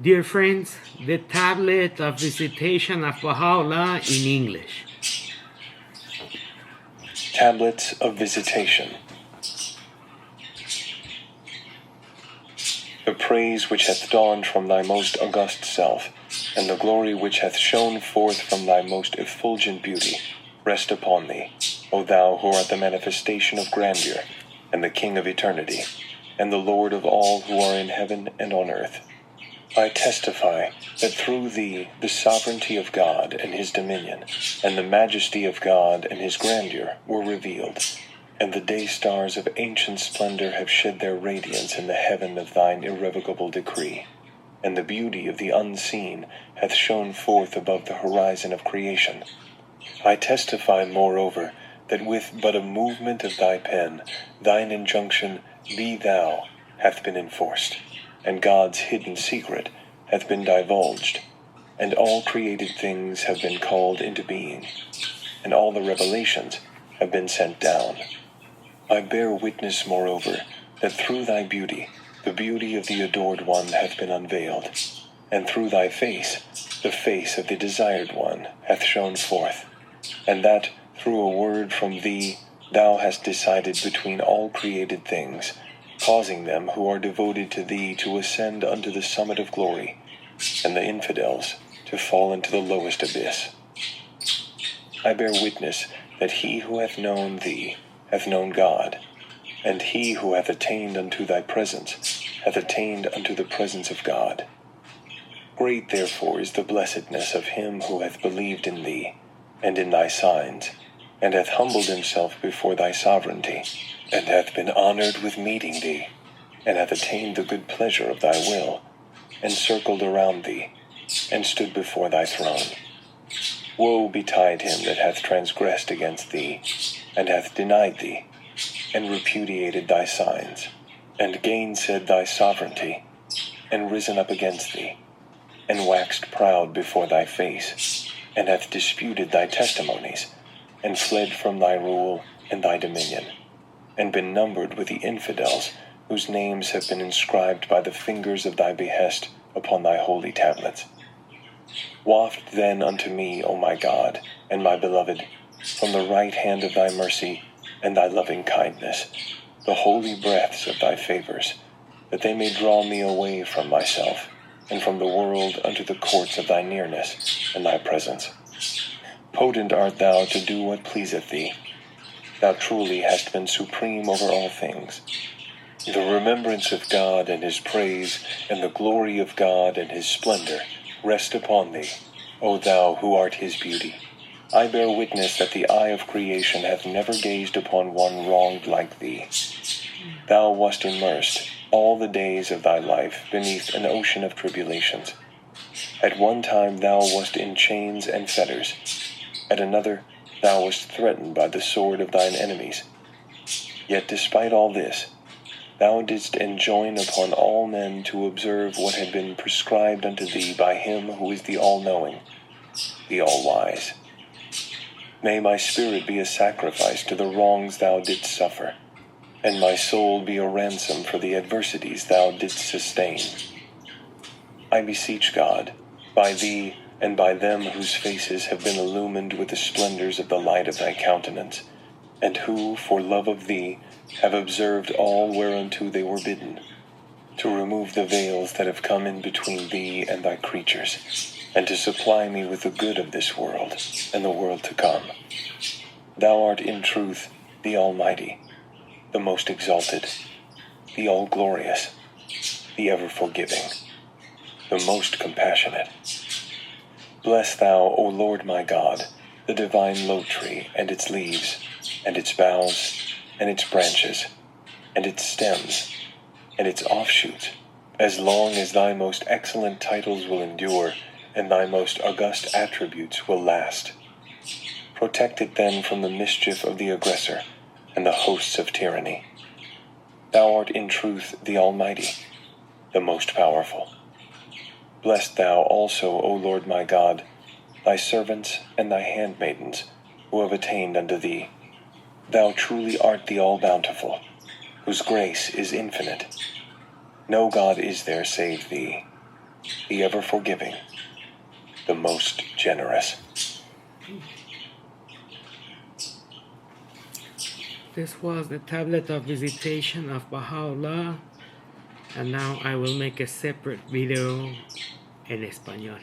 Dear friends, the tablet of Visitation of Bahá'u'lláh in English. Tablets of Visitation. The praise which hath dawned from thy most august self, and the glory which hath shone forth from thy most effulgent beauty, rest upon thee, O thou who art the manifestation of grandeur, and the King of eternity, and the Lord of all who are in heaven and on earth. I testify that through thee the sovereignty of God and his dominion, and the majesty of God and his grandeur were revealed, and the day stars of ancient splendor have shed their radiance in the heaven of thine irrevocable decree, and the beauty of the unseen hath shone forth above the horizon of creation. I testify, moreover, that with but a movement of thy pen, thine injunction, Be thou, hath been enforced, and God's hidden secret hath been divulged, and all created things have been called into being, and all the revelations have been sent down. I bear witness, moreover, that through thy beauty, the beauty of the adored one hath been unveiled, and through thy face, the face of the desired one hath shone forth, and that through a word from thee thou hast decided between all created things, causing them who are devoted to thee to ascend unto the summit of glory, and the infidels to fall into the lowest abyss. I bear witness that he who hath known thee hath known God, and he who hath attained unto thy presence hath attained unto the presence of God. Great therefore is the blessedness of him who hath believed in thee, and in thy signs, and hath humbled himself before thy sovereignty, and hath been honored with meeting thee, and hath attained the good pleasure of thy will, and circled around thee, and stood before thy throne. Woe betide him that hath transgressed against thee, and hath denied thee, and repudiated thy signs, and gainsaid thy sovereignty, and risen up against thee, and waxed proud before thy face, and hath disputed thy testimonies, and fled from thy rule and thy dominion, and been numbered with the infidels, whose names have been inscribed by the fingers of thy behest upon thy holy tablets. Waft then unto me, O my God, and my beloved, from the right hand of thy mercy and thy loving kindness, the holy breaths of thy favors, that they may draw me away from myself, and from the world unto the courts of thy nearness and thy presence. Potent art thou to do what pleaseth thee. Thou truly hast been supreme over all things. The remembrance of God and his praise, and the glory of God and his splendor, rest upon thee, O thou who art his beauty. I bear witness that the eye of creation hath never gazed upon one wronged like thee. Thou wast immersed all the days of thy life beneath an ocean of tribulations. At one time thou wast in chains and fetters. At another thou wast threatened by the sword of thine enemies. Yet despite all this, thou didst enjoin upon all men to observe what had been prescribed unto thee by him who is the all-knowing, the all-wise. May my spirit be a sacrifice to the wrongs thou didst suffer, and my soul be a ransom for the adversities thou didst sustain. I beseech God, by thee and by them whose faces have been illumined with the splendors of the light of thy countenance, and who, for love of thee, have observed all whereunto they were bidden, to remove the veils that have come in between thee and thy creatures, and to supply me with the good of this world and the world to come. Thou art in truth the Almighty, the most exalted, the all-glorious, the ever-forgiving, the most compassionate. Bless thou, O Lord my God, the divine low tree and its leaves, and its boughs, and its branches, and its stems, and its offshoots, as long as thy most excellent titles will endure, and thy most august attributes will last. Protect it then from the mischief of the aggressor, and the hosts of tyranny. Thou art in truth the Almighty, the most powerful. Bless thou also, O Lord my God, thy servants and thy handmaidens, who have attained unto thee. Thou truly art the all-bountiful, whose grace is infinite. No God is there save thee. the ever forgiving, the most generous. This was the tablet of Visitation of Bahá'u'lláh, and now I will make a separate video en español.